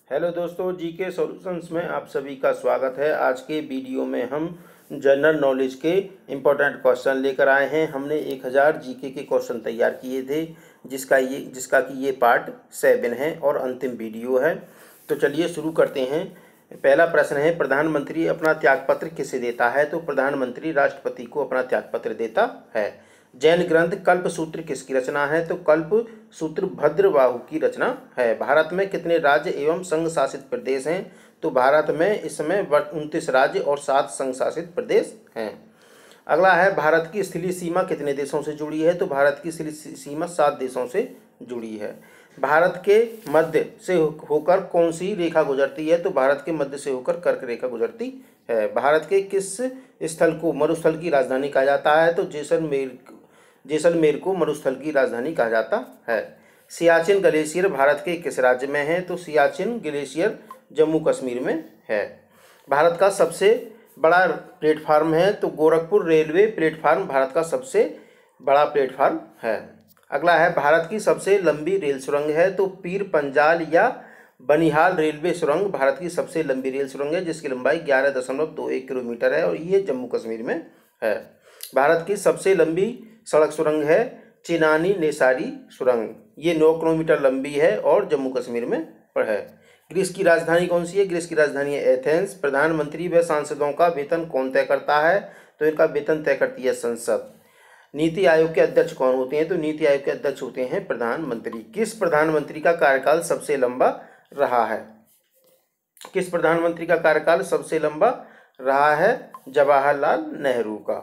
Hello दोस्तों, GK solutions में आप सभी का स्वागत है। आज के वीडियो में हम जनरल नॉलेज के इम्पोर्टेंट क्वेश्चन लेकर आए हैं। हमने 1000 जीके के क्वेश्चन तैयार किए थे, जिसका कि ये पार्ट 7 है और अंतिम वीडियो है। तो चलिए शुरू करते हैं। पहला प्रश्न है, प्रधानमंत्री अपना त्यागपत्र किसे देता है? तो प्रधानमंत्री राष्ट्रपति को अपना त्यागपत्र देता है। जैन ग्रंथ कल्पसूत्र किसकी रचना है? तो कल्पसूत्र भद्रबाहु की रचना है। भारत में कितने राज्य एवं संघ शासित प्रदेश हैं? तो भारत में इस समय 29 राज्य और 7 संघ शासित प्रदेश हैं। अगला है, भारत की स्थलीय सीमा कितने देशों से जुड़ी है? तो भारत की स्थलीय सीमा 7 देशों से जुड़ी है। भारत के मध्य से होकर कौन सी रेखा गुजरती है? तो भारत के मध्य से होकर कर्क रेखा गुजरती है। भारत के किस स्थल को मरुस्थल की राजधानी कहा जाता है? तो जैसलमेर को मरुस्थल की राजधानी कहा जाता है। सियाचिन ग्लेशियर भारत के किस राज्य में है? तो सियाचिन ग्लेशियर जम्मू कश्मीर में है। भारत का सबसे बड़ा प्लेटफार्म है? तो गोरखपुर रेलवे प्लेटफार्म भारत का सबसे बड़ा प्लेटफार्म है। अगला है, भारत की सबसे लंबी रेल सुरंग है? तो पीर पंजाल या बनिहाल रेलवे सुरंग भारत की सबसे लंबी रेल सुरंग है, जिसकी लंबाई 11.21 किलोमीटर है और ये जम्मू कश्मीर में है। भारत की सबसे लंबी सड़क सुरंग है चिनानी नेसारी सुरंग, ये 9 किलोमीटर लंबी है और जम्मू कश्मीर में है। ग्रीस की राजधानी कौन सी है? ग्रीस की राजधानी है एथेंस। प्रधानमंत्री व सांसदों का वेतन कौन तय करता है? तो इनका वेतन तय करती है संसद। नीति आयोग के अध्यक्ष कौन होते हैं? तो नीति आयोग के अध्यक्ष होते हैं प्रधानमंत्री। किस प्रधानमंत्री का कार्यकाल सबसे लंबा रहा है? किस प्रधानमंत्री का कार्यकाल सबसे लंबा रहा है? जवाहरलाल नेहरू का।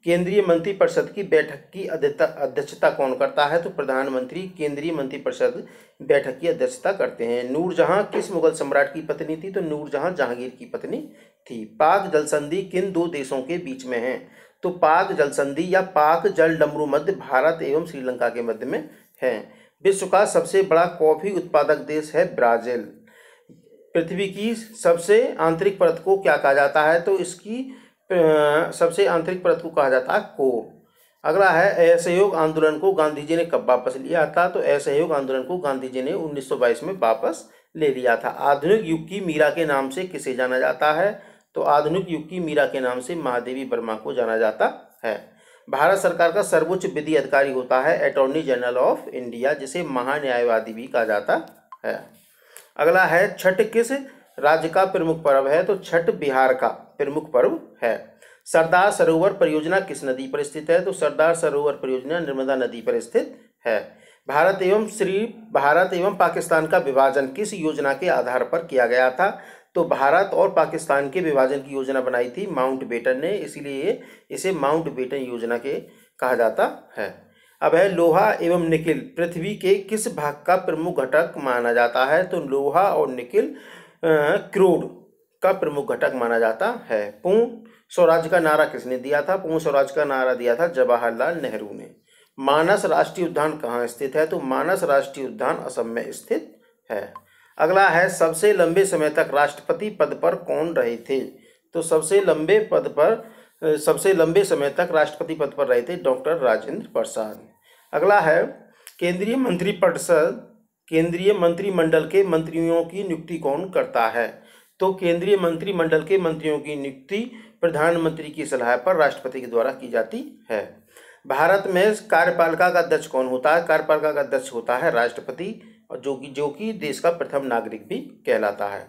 केंद्रीय मंत्रिपरिषद की बैठक की अध्यक्षता कौन करता है? तो प्रधानमंत्री केंद्रीय मंत्रिपरिषद बैठक की अध्यक्षता करते हैं। नूरजहां किस मुगल सम्राट की पत्नी थी? तो नूरजहां जहांगीर की पत्नी थी। पाक जल संधि किन 2 देशों के बीच में है? तो पाक जल संधि या पाक जल डमरू मध्य भारत एवं श्रीलंका के मध्य में है। विश्व का सबसे बड़ा कॉफी उत्पादक देश है ब्राजील। पृथ्वी की सबसे आंतरिक परत को क्या कहा जाता है? तो इसकी सबसे आंतरिक परत को कहा जाता है कोर। अगला है, असहयोग आंदोलन को गांधी जी ने कब वापस लिया था? तो असहयोग आंदोलन को गांधी जी ने 1922 में वापस ले लिया था। आधुनिक युग की मीरा के नाम से किसे जाना जाता है? तो आधुनिक युग की मीरा के नाम से महादेवी वर्मा को जाना जाता है। भारत सरकार का सर्वोच्च विधि अधिकारी होता है अटॉर्नी जनरल ऑफ इंडिया, जिसे महान्यायवादी भी कहा जाता है। अगला है, छठ किस राज्य का प्रमुख पर्व है? तो छठ बिहार का प्रमुख पर्व है। सरदार सरोवर परियोजना किस नदी पर स्थित है? तो सरदार सरोवर परियोजना नर्मदा नदी पर स्थित है। भारत एवं पाकिस्तान का विभाजन किस योजना के आधार पर किया गया था? तो भारत और पाकिस्तान के विभाजन की योजना बनाई थी माउंटबेटन ने, इसीलिए इसे माउंटबेटन योजना के कहा जाता है। अब है, लोहा एवं निकिल पृथ्वी के किस भाग का प्रमुख घटक माना जाता है? तो लोहा और निकिल क्रूड का प्रमुख घटक माना जाता है। पूर्ण स्वराज का नारा किसने दिया था? पूर्ण स्वराज का नारा दिया था जवाहरलाल नेहरू ने। मानस राष्ट्रीय उद्यान कहाँ स्थित है? तो मानस राष्ट्रीय उद्यान असम में स्थित है। अगला है, सबसे लंबे समय तक राष्ट्रपति पद पर कौन रहे थे? तो सबसे लंबे समय तक राष्ट्रपति पद पर रहे थे डॉक्टर राजेंद्र प्रसाद। अगला है, केंद्रीय मंत्रिमंडल के मंत्रियों की नियुक्ति कौन करता है? तो केंद्रीय मंत्रिमंडल के मंत्रियों की नियुक्ति प्रधानमंत्री की सलाह पर राष्ट्रपति के द्वारा की जाती है। भारत में कार्यपालिका का अध्यक्ष कौन होता है? कार्यपालिका का अध्यक्ष होता है राष्ट्रपति, और जो कि देश का प्रथम नागरिक भी कहलाता है।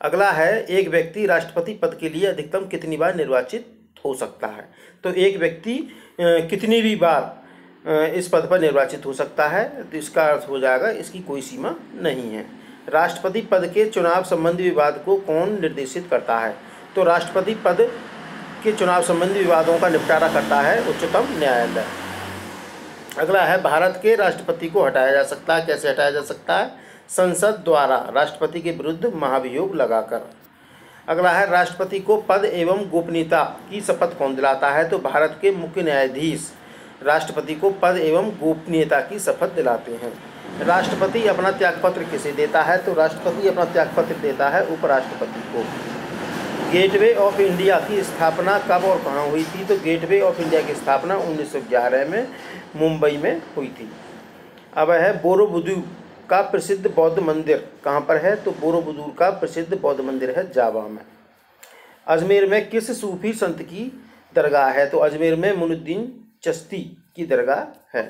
अगला है, एक व्यक्ति राष्ट्रपति पद के लिए अधिकतम कितनी बार निर्वाचित हो सकता है? तो एक व्यक्ति कितनी भी बार इस पद पर निर्वाचित हो सकता है, तो इसका अर्थ हो जाएगा इसकी कोई सीमा नहीं है। राष्ट्रपति पद के चुनाव संबंधी विवाद को कौन निर्देशित करता है? तो राष्ट्रपति पद के चुनाव संबंधी विवादों का निपटारा करता है उच्चतम न्यायालय। अगला है, भारत के राष्ट्रपति को हटाया जा सकता है। कैसे हटाया जा सकता है? संसद द्वारा राष्ट्रपति के विरुद्ध महाभियोग लगाकर। अगला है, राष्ट्रपति को पद एवं गोपनीयता की शपथ कौन दिलाता है? तो भारत के मुख्य न्यायाधीश राष्ट्रपति को पद एवं गोपनीयता की शपथ दिलाते हैं। राष्ट्रपति अपना त्यागपत्र किसे देता है? तो राष्ट्रपति अपना त्यागपत्र देता है उपराष्ट्रपति को। गेटवे ऑफ इंडिया की स्थापना कब और कहाँ हुई थी? तो गेटवे ऑफ इंडिया की स्थापना 1911 में मुंबई में हुई थी। अब है, बोरोबुदू का प्रसिद्ध बौद्ध मंदिर कहाँ पर है? तो बोरोबुदुर का प्रसिद्ध बौद्ध मंदिर है जावा में। अजमेर में किस सूफी संत की दरगाह है? तो अजमेर में मुइनुद्दीन चिश्ती की दरगाह है।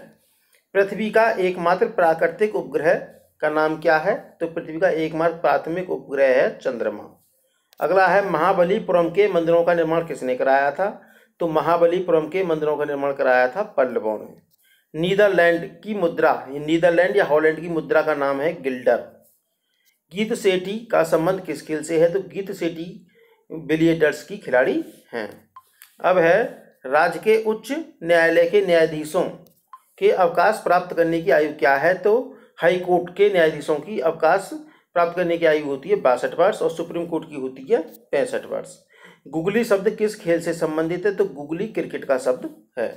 पृथ्वी का एकमात्र प्राकृतिक उपग्रह का नाम क्या है? तो पृथ्वी का एकमात्र प्राथमिक उपग्रह है चंद्रमा। अगला है महाबलीपुरम के मंदिरों का निर्माण किसने कराया था? तो महाबलीपुरम के मंदिरों का निर्माण कराया था पल्लवों ने। नीदरलैंड की मुद्रा, नीदरलैंड या हॉलैंड की मुद्रा का नाम है गिल्डर। गीत सेठी का संबंध किस खेल से है? तो गीत सेठी बिलियर्ड्स की खिलाड़ी हैं। अब है राज्य के उच्च न्यायालय के न्यायाधीशों के अवकाश प्राप्त करने की आयु क्या है? तो हाई कोर्ट के न्यायाधीशों की अवकाश प्राप्त करने की आयु होती है 62 वर्ष और सुप्रीम कोर्ट की होती है 65 वर्ष। गुगली शब्द किस खेल से संबंधित है? तो गुगली क्रिकेट का शब्द है।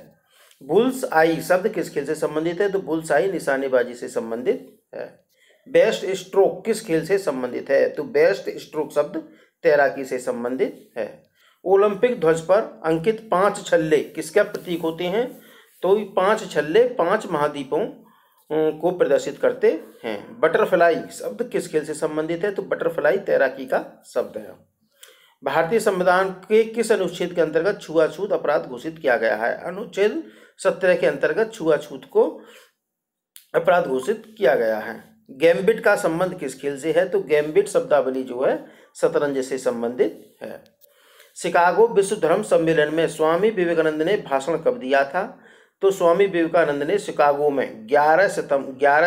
बुल्स आई शब्द किस खेल से संबंधित है? तो बुल्स आई निशानेबाजी से संबंधित है। बेस्ट स्ट्रोक किस खेल से संबंधित है? तो बेस्ट स्ट्रोक शब्द तैराकी से संबंधित है। ओलंपिक ध्वज पर अंकित 5 छल्ले किसका प्रतीक होते हैं? तो 5 छल्ले 5 महाद्वीपों को प्रदर्शित करते हैं। बटरफ्लाई शब्द किस खेल से संबंधित है? तो बटरफ्लाई तैराकी का शब्द है। भारतीय संविधान के किस अनुच्छेद के अंतर्गत छुआछूत अपराध घोषित किया गया है? अनुच्छेद 17 के अंतर्गत छुआछूत को अपराध घोषित किया गया है। गैम्बिट का संबंध किस खेल से है? तो गैम्बिट शब्दावली जो है शतरंज से संबंधित है। शिकागो विश्व धर्म सम्मेलन में स्वामी विवेकानंद ने भाषण कब दिया था? तो स्वामी विवेकानंद ने शिकागो में 11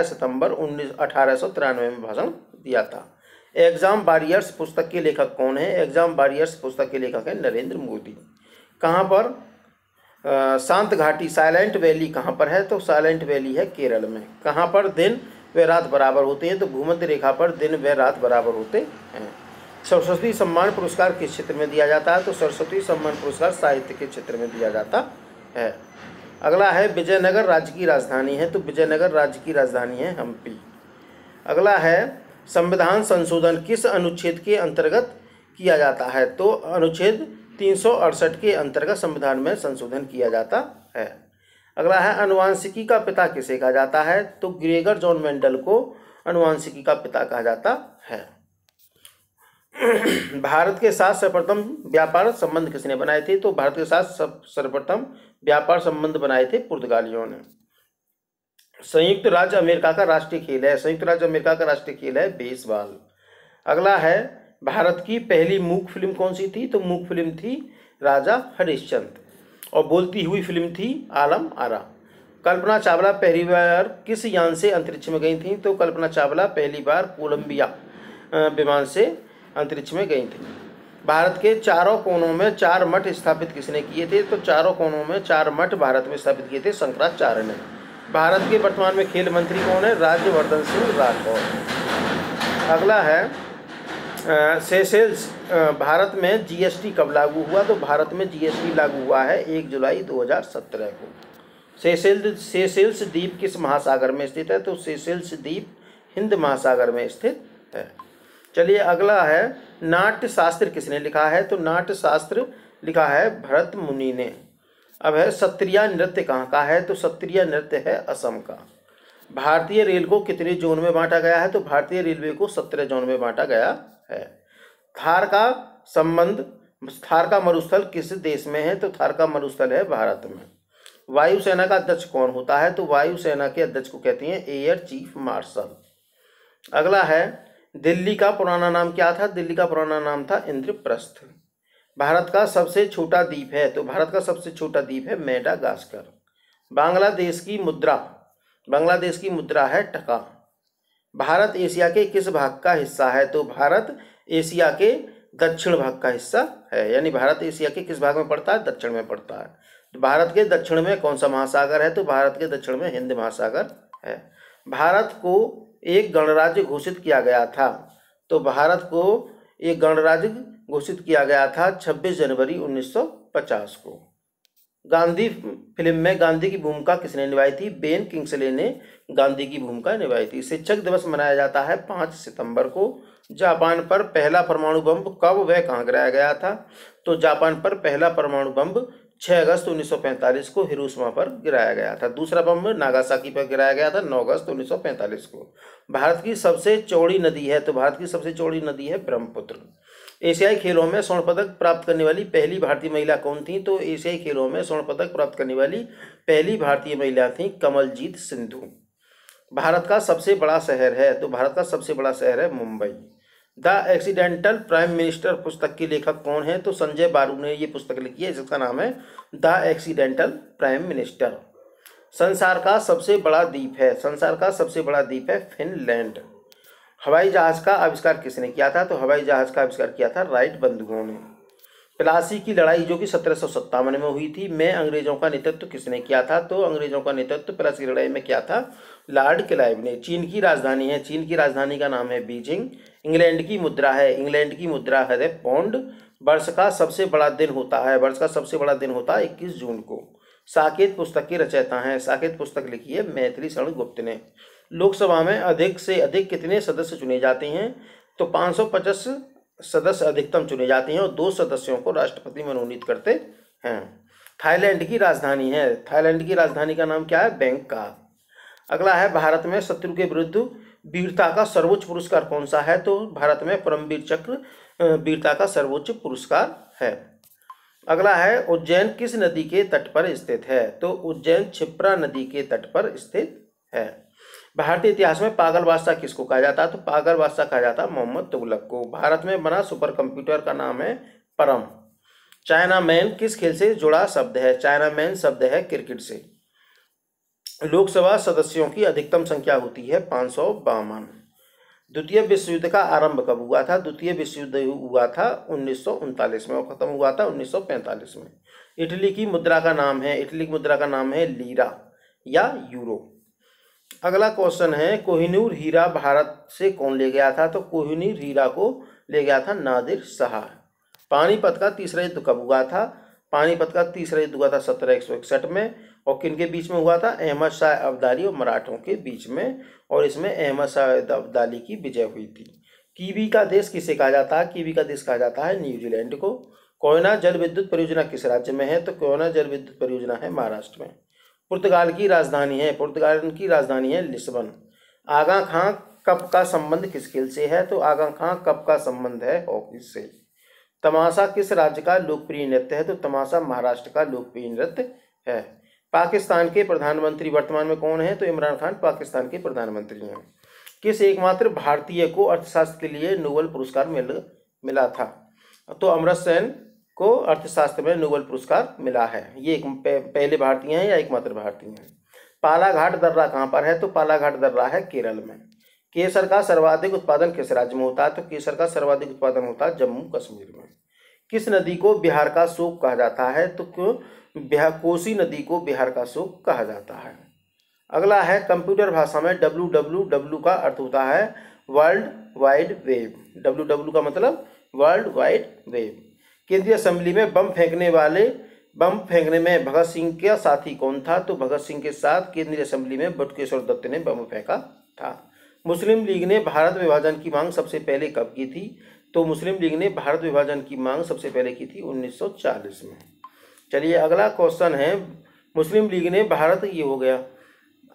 सितंबर 1893 में भाषण दिया था। एग्जाम वॉरियर्स पुस्तक के लेखक कौन है? एग्जाम वॉरियर्स पुस्तक के लेखक है नरेंद्र मोदी। कहाँ पर शांत घाटी साइलेंट वैली कहाँ पर है? तो साइलेंट वैली है केरल में। कहाँ पर दिन व रात बराबर होते हैं? तो भूमध्य रेखा पर दिन व रात बराबर होते हैं। सरस्वती सम्मान पुरस्कार किस क्षेत्र में दिया जाता है? तो सरस्वती सम्मान पुरस्कार साहित्य के क्षेत्र में दिया जाता है। अगला है विजयनगर राज्य की राजधानी है? तो विजयनगर राज्य की राजधानी है हम्पी। अगला है संविधान संशोधन किस अनुच्छेद के अंतर्गत किया जाता है? तो अनुच्छेद 368 के अंतर्गत संविधान में संशोधन किया जाता है। अगला है अनुवांशिकी का पिता किसे कहा जाता है? तो ग्रेगर जॉन मेंडल को अनुवांशिकी का पिता कहा जाता है। भारत के साथ सर्वप्रथम व्यापार संबंध किसने बनाए थे? तो भारत के साथ सर्वप्रथम व्यापार संबंध बनाए थे पुर्तगालियों ने। संयुक्त राज्य अमेरिका का राष्ट्रीय खेल है? संयुक्त राज्य अमेरिका का राष्ट्रीय खेल है बेसबॉल। अगला है भारत की पहली मूक फिल्म कौन सी थी? तो मूक फिल्म थी राजा हरिश्चंद्र और बोलती हुई फिल्म थी आलम आरा। कल्पना चावला पहली बार किस यान से अंतरिक्ष में गई थी? तो कल्पना चावला पहली बार कोलंबिया विमान से अंतरिक्ष में गई थी। भारत के चारों कोनों में 4 मठ स्थापित किसने किए थे? तो चारों कोनों में 4 मठ भारत में स्थापित किए थे शंकराचार्य ने। भारत के वर्तमान में खेल मंत्री कौन है? राज्यवर्धन सिंह राठौर। अगला है सेशेल्स। भारत में जीएसटी कब लागू हुआ? तो भारत में जीएसटी लागू हुआ है 1 जुलाई 2017 को। सेशेल्स द्वीप किस महासागर में स्थित है? तो सेशेल्स द्वीप हिंद महासागर में स्थित है। चलिए अगला है नाट्य शास्त्र किसने लिखा है? तो नाट्य शास्त्र लिखा है भरत मुनि ने। अब है सत्रिया नृत्य कहाँ का है? तो सत्रिया नृत्य है असम का। भारतीय रेल को कितने जोन में बांटा गया है? तो भारतीय रेलवे को 17 जोन में बांटा गया है। थार का मरुस्थल किस देश में है? तो थार का मरुस्थल है भारत में। वायुसेना का अध्यक्ष कौन होता है? तो वायुसेना के अध्यक्ष को कहते हैं एयर चीफ मार्शल। अगला है दिल्ली का पुराना नाम क्या था? दिल्ली का पुराना नाम था इंद्रप्रस्थ। भारत का सबसे छोटा द्वीप है? तो भारत का सबसे छोटा द्वीप है मेडागास्कर। बांग्लादेश की मुद्रा है टका। भारत एशिया के किस भाग का हिस्सा है? तो भारत एशिया के दक्षिण भाग का हिस्सा है। यानी भारत एशिया के किस भाग में पड़ता है? दक्षिण में पड़ता है। तो भारत के दक्षिण में कौन सा महासागर है? तो भारत के दक्षिण में हिंद महासागर है। भारत को एक गणराज्य घोषित किया गया था? तो भारत को एक गणराज्य घोषित किया गया था 26 जनवरी 1950 को। गांधी फिल्म में गांधी की भूमिका किसने निभाई थी? बेन किंग्सले ने गांधी की भूमिका निभाई थी। शिक्षक दिवस मनाया जाता है 5 सितंबर को। जापान पर पहला परमाणु बम कब व कहाँ गिराया गया था? तो जापान पर पहला परमाणु बम 6 अगस्त 1945 को हिरोशिमा पर गिराया गया था। दूसरा बम नागासाकी पर गिराया गया था 9 अगस्त 1945 को। भारत की सबसे चौड़ी नदी है, तो भारत की सबसे चौड़ी नदी है ब्रह्मपुत्र। एशियाई खेलों में स्वर्ण पदक प्राप्त करने वाली पहली भारतीय महिला कौन थी? तो एशियाई खेलों में स्वर्ण पदक प्राप्त करने वाली पहली भारतीय महिला थी कमलजीत सिंधु। भारत का सबसे बड़ा शहर है, तो भारत का सबसे बड़ा शहर है Mumbai. The accidental prime minister पुस्तक के लेखक कौन है? तो संजय बारू ने ये पुस्तक लिखी है, जिसका नाम है द एक्सीडेंटल प्राइम मिनिस्टर। संसार का सबसे बड़ा द्वीप है, संसार का सबसे बड़ा द्वीप है फिनलैंड। हवाई जहाज का आविष्कार किसने किया था? तो हवाई जहाज का आविष्कार किया था राइट बंधुओं ने। प्लासी की लड़ाई जो कि 1757 में हुई थी, में अंग्रेजों का नेतृत्व किसने किया था? तो अंग्रेजों का नेतृत्व प्लासी की लड़ाई में किया था लॉर्ड क्लाइव ने। चीन की राजधानी है, चीन की राजधानी का नाम है बीजिंग। इंग्लैंड की मुद्रा है, इंग्लैंड की मुद्रा है पौंड। वर्ष का सबसे बड़ा दिन होता है, वर्ष का सबसे बड़ा दिन होता है 21 जून को। साकेत पुस्तक के रचयिता हैं, साकेत पुस्तक लिखी है मैथिली शरण गुप्त ने। लोकसभा में अधिक से अधिक कितने सदस्य चुने जाते हैं? तो 550 सदस्य अधिकतम चुने जाते हैं और 2 सदस्यों को राष्ट्रपति मनोनीत करते हैं। थाईलैंड की राजधानी है, थाईलैंड की राजधानी का नाम क्या है? बैंकॉक। अगला है भारत में शत्रु के विरुद्ध वीरता का सर्वोच्च पुरस्कार कौन सा है? तो भारत में परमवीर चक्र वीरता का सर्वोच्च पुरस्कार है। अगला है उज्जैन किस नदी के तट पर स्थित है? तो उज्जैन क्षिप्रा नदी के तट पर स्थित है। भारतीय इतिहास में पागल बादशाह किसको कहा जाता है? तो पागल बादशाह कहा जाता है मोहम्मद तुगलक को। भारत में बना सुपर कंप्यूटर का नाम है परम। चाइना मैन किस खेल से जुड़ा शब्द है? चाइना मैन शब्द है क्रिकेट से। लोकसभा सदस्यों की अधिकतम संख्या होती है 552। द्वितीय विश्व युद्ध का आरंभ कब हुआ था? द्वितीय विश्व युद्ध हुआ था 1939 में और खत्म हुआ था 1945 में। इटली की मुद्रा का नाम है, इटली की मुद्रा का नाम है लीरा या यूरो। अगला क्वेश्चन है कोहिनूर हीरा भारत से कौन ले गया था? तो कोहिनूर हीरा को ले गया था नादिर शाह। पानीपत का तीसरा युद्ध कब हुआ था? पानीपत का तीसरा युद्ध हुआ था 1761 में और किन के बीच में हुआ था? अहमद शाह अब्दाली और मराठों के बीच में, और इसमें अहमद शाह अब्दाली की विजय हुई थी। कीवी का देश किसे कहा जाता है? कीवी का देश कहा जाता है न्यूजीलैंड को। कोयना जल विद्युत परियोजना किस राज्य में है? तो कोयना जल विद्युत परियोजना है महाराष्ट्र में। पुर्तगाल की राजधानी है, पुर्तगाल की राजधानी है लिस्बन। आगा खां कप का संबंध किस खेल से है? तो आगा खां कप का संबंध है हॉकी से। तमाशा किस राज्य का लोकप्रिय नृत्य है? तो तमाशा महाराष्ट्र का लोकप्रिय नृत्य है। पाकिस्तान के प्रधानमंत्री वर्तमान में कौन है? तो इमरान खान पाकिस्तान के प्रधानमंत्री हैं। किस एकमात्र भारतीय को अर्थशास्त्र के लिए नोबेल पुरस्कार मिला था? तो अमर्त्य सेन को अर्थशास्त्र में नोबेल पुरस्कार मिला है। ये एक पहले भारतीय हैं या एकमात्र भारतीय हैं। पालाघाट दर्रा कहाँ पर है? तो पालाघाट दर्रा है केरल में। केसर का सर्वाधिक उत्पादन किस राज्य में होता है? तो केसर का सर्वाधिक उत्पादन होता है जम्मू कश्मीर में। किस नदी को बिहार का शोक कहा जाता है? तो कोसी नदी को बिहार का शोक कहा जाता है। अगला है कंप्यूटर भाषा में www का अर्थ होता है वर्ल्ड वाइड वेब। www का मतलब वर्ल्ड वाइड वेब। केंद्रीय असेंबली में बम फेंकने में भगत सिंह का साथी कौन था? तो भगत सिंह के साथ केंद्रीय असेंबली में बटुकेश्वर दत्त ने बम फेंका था। मुस्लिम लीग ने भारत विभाजन की मांग सबसे पहले कब की थी? तो मुस्लिम लीग ने भारत विभाजन की मांग सबसे पहले की थी 1940 में। चलिए अगला क्वेश्चन है मुस्लिम लीग ने भारत, ये हो गया।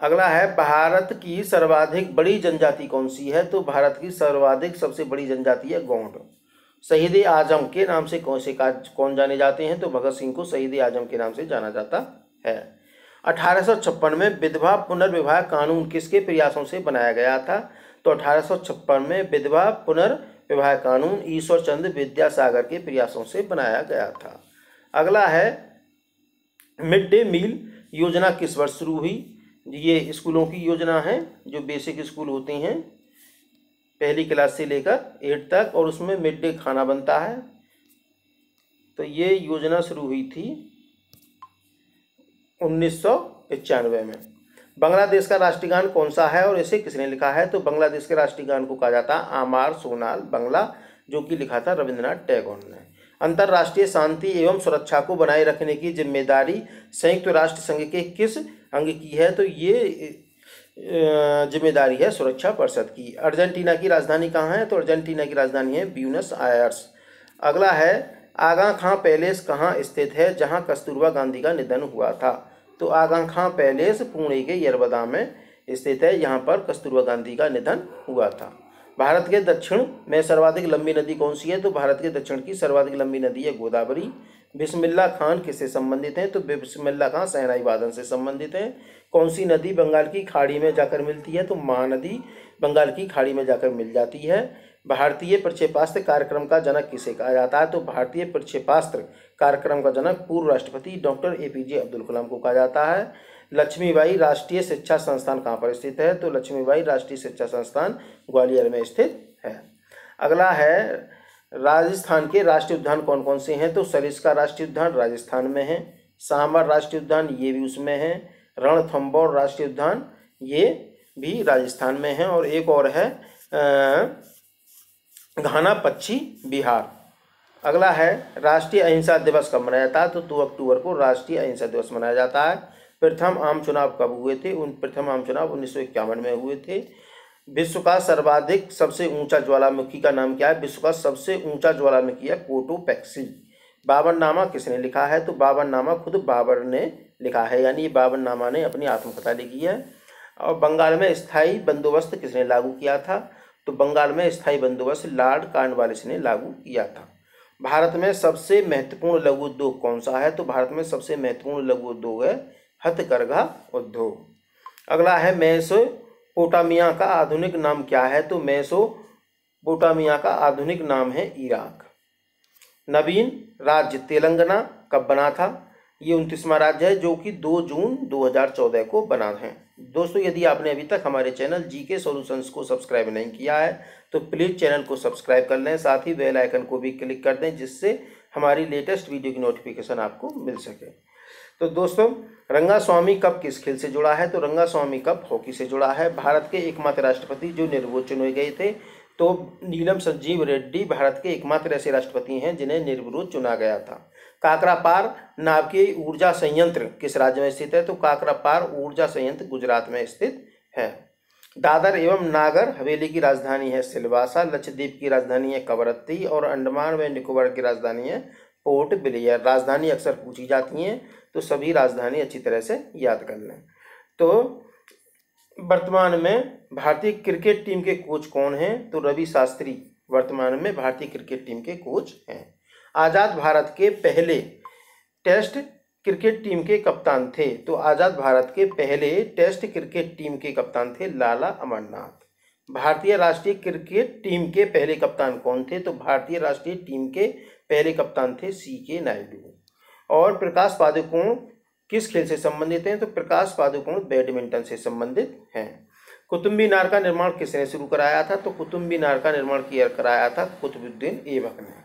अगला है भारत की सर्वाधिक बड़ी जनजाति कौन सी है? तो भारत की सर्वाधिक सबसे बड़ी जनजाति है गोंड। शहीद आजम के नाम से कौन जाने जाते हैं? तो भगत सिंह को शहीद आजम के नाम से जाना जाता है। 1856 में विधवा पुनर्विवाह कानून किसके प्रयासों से बनाया गया था? तो 1856 में विधवा पुनर्विवाह कानून ईश्वर चंद्र विद्यासागर के प्रयासों से बनाया गया था। अगला है मिड डे मील योजना किस वर्ष शुरू हुई? ये स्कूलों की योजना है जो बेसिक स्कूल होते हैं पहली क्लास से लेकर 8 तक, और उसमें मिड डे खाना बनता है। तो ये योजना शुरू हुई थी 1995 में। बांग्लादेश का राष्ट्रीय गान कौन सा है और इसे किसने लिखा है? तो बांग्लादेश के राष्ट्रीय गान को कहा जाता है आमार सोनाल बांग्ला, जो कि लिखा था रविंद्रनाथ टैगोर ने। अंतर्राष्ट्रीय शांति एवं सुरक्षा को बनाए रखने की जिम्मेदारी संयुक्त राष्ट्र संघ के किस अंग की है? तो ये जिम्मेदारी है सुरक्षा परिषद की। अर्जेंटीना की राजधानी कहाँ है? तो अर्जेंटीना की राजधानी है ब्यूनस आयर्स। अगला है आगा खां पैलेस कहाँ स्थित है जहाँ कस्तूरबा गांधी का निधन हुआ था? तो आगा खां पैलेस पुणे के यरवदा में स्थित है, यहाँ पर कस्तूरबा गांधी का निधन हुआ था। भारत के दक्षिण में सर्वाधिक लंबी नदी कौन सी है? तो भारत के दक्षिण की सर्वाधिक लंबी नदी है गोदावरी। बिस्मिल्लाह खान किससे संबंधित हैं? तो बिस्मिल्लाह खान शहनाई वादन से संबंधित हैं। कौन सी नदी बंगाल की खाड़ी में जाकर मिलती है? तो महानदी बंगाल की खाड़ी में जाकर मिल जाती है। भारतीय प्रक्षेपास्त्र कार्यक्रम का जनक किसे कहा जाता है? तो भारतीय प्रक्षेपास्त्र कार्यक्रम का जनक पूर्व राष्ट्रपति डॉक्टर APJ अब्दुल कलाम को कहा जाता है। लक्ष्मीबाई राष्ट्रीय शिक्षा संस्थान कहाँ पर स्थित है? तो लक्ष्मीबाई राष्ट्रीय शिक्षा संस्थान ग्वालियर में स्थित है। अगला है राजस्थान के राष्ट्रीय उद्यान कौन कौन से हैं? तो सरिस्का राष्ट्रीय उद्यान राजस्थान में है। सांबर राष्ट्रीय उद्यान ये भी उसमें है। रणथंभौर राष्ट्रीय उद्यान ये भी राजस्थान में है। और एक और है घाना पक्षी विहार। अगला है राष्ट्रीय अहिंसा दिवस कब मनाया जाता है? तो 2 अक्टूबर को राष्ट्रीय अहिंसा दिवस मनाया जाता है। प्रथम आम चुनाव कब हुए थे? प्रथम आम चुनाव 1951 में हुए थे। विश्व का सर्वाधिक सबसे ऊंचा ज्वालामुखी का नाम क्या है? विश्व का सबसे ऊंचा ज्वालामुखी है कोटोपैक्सी। बाबरनामा किसने लिखा है? तो बाबरनामा खुद बाबर ने लिखा है, यानी ये बाबरनामा ने अपनी आत्मकथा लिखी है। और बंगाल में स्थायी बंदोबस्त किसने लागू किया था? तो बंगाल में स्थायी बंदोबस्त लॉर्ड कॉर्नवालिस ने लागू किया था। भारत में सबसे महत्वपूर्ण लघु उद्योग कौन सा है? तो भारत में सबसे महत्वपूर्ण लघु उद्योग है हथकरघा उद्योग। अगला है मेसोपोटामिया का आधुनिक नाम क्या है? तो मेसोपोटामिया का आधुनिक नाम है इराक। नवीन राज्य तेलंगाना कब बना था? ये 29वां राज्य है जो कि 2 जून 2014 को बना है। दोस्तों, यदि आपने अभी तक हमारे चैनल GK सॉल्यूशंस को सब्सक्राइब नहीं किया है तो प्लीज़ चैनल को सब्सक्राइब कर लें, साथ ही बेल आइकन को भी क्लिक कर दें जिससे हमारी लेटेस्ट वीडियो की नोटिफिकेशन आपको मिल सके। तो दोस्तों, रंगास्वामी कप किस खेल से जुड़ा है? तो रंगास्वामी कप हॉकी से जुड़ा है। भारत के एकमात्र राष्ट्रपति जो निर्विरोध चुने गए थे तो नीलम संजीव रेड्डी भारत के एकमात्र ऐसे राष्ट्रपति हैं जिन्हें निर्विरोध चुना गया था। काकरापार नाभिकीय ऊर्जा संयंत्र किस राज्य में स्थित है? तो काकरापार ऊर्जा संयंत्र गुजरात में स्थित है। दादर एवं नागर हवेली की राजधानी है सिलवासा। लक्षद्वीप की राजधानी है कवरत्ती और अंडमान व निकोबार की राजधानी है पोर्ट ब्लेयर। राजधानी अक्सर पूछी जाती हैं तो सभी राजधानी अच्छी तरह से याद कर लें। तो वर्तमान में भारतीय क्रिकेट टीम के कोच कौन हैं? तो रवि शास्त्री वर्तमान में भारतीय क्रिकेट टीम के कोच हैं। आज़ाद भारत के पहले टेस्ट क्रिकेट टीम के कप्तान थे? तो आज़ाद भारत के पहले टेस्ट क्रिकेट टीम के कप्तान थे लाला अमरनाथ। भारतीय राष्ट्रीय क्रिकेट टीम के पहले कप्तान कौन थे? तो भारतीय राष्ट्रीय टीम के पहले कप्तान थे CK नायडू। और प्रकाश पादुकोण किस खेल से संबंधित हैं? तो प्रकाश पादुकोण बैडमिंटन से संबंधित हैं। कुतुब मीनार का निर्माण किसने शुरू कराया था? तो कुतुब मीनार का निर्माण कराया था कुतुबुद्दीन ऐबक ने,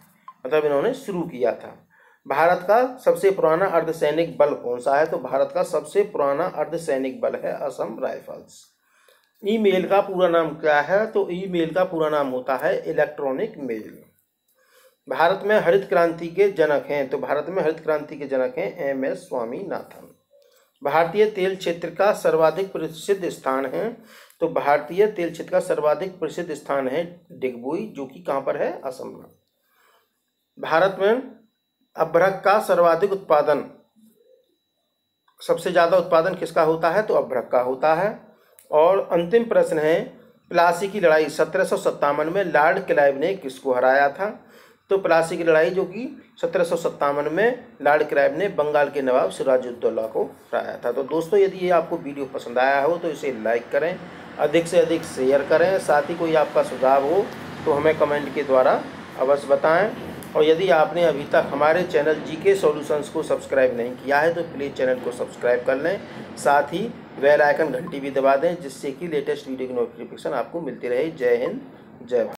मतलब इन्होंने शुरू किया था। भारत का सबसे पुराना अर्धसैनिक बल कौन सा है? तो भारत का सबसे पुराना अर्धसैनिक बल है असम राइफल्स। ईमेल का पूरा नाम क्या है? तो ईमेल का पूरा नाम होता है इलेक्ट्रॉनिक मेल। भारत में हरित क्रांति के जनक हैं? तो भारत में हरित क्रांति के जनक हैं MS स्वामीनाथन। भारतीय तेल क्षेत्र का सर्वाधिक प्रसिद्ध स्थान है? तो भारतीय तेल क्षेत्र का सर्वाधिक प्रसिद्ध स्थान है डिगबोई, जो कि कहाँ पर है? असम में। भारत में अभ्रक का सर्वाधिक उत्पादन, सबसे ज़्यादा उत्पादन किसका होता है? तो अभ्रक का होता है। और अंतिम प्रश्न है, प्लासी की लड़ाई 1757 में लॉर्ड क्लाइव ने किसको हराया था? तो प्लासी की लड़ाई जो कि 1757 में लॉर्ड क्लाइव ने बंगाल के नवाब सिराजुद्दौला को हराया था। तो दोस्तों, यदि ये आपको वीडियो पसंद आया हो तो इसे लाइक करें, अधिक से अधिक शेयर करें, साथ ही कोई आपका सुझाव हो तो हमें कमेंट के द्वारा अवश्य बताएं। और यदि आपने अभी तक हमारे चैनल GK सॉल्यूशंस को सब्सक्राइब नहीं किया है तो प्लीज़ चैनल को सब्सक्राइब कर लें, साथ ही बेल आइकन घंटी भी दबा दें जिससे कि लेटेस्ट वीडियो की नोटिफिकेशन आपको मिलती रहे। जय हिंद, जय भारत।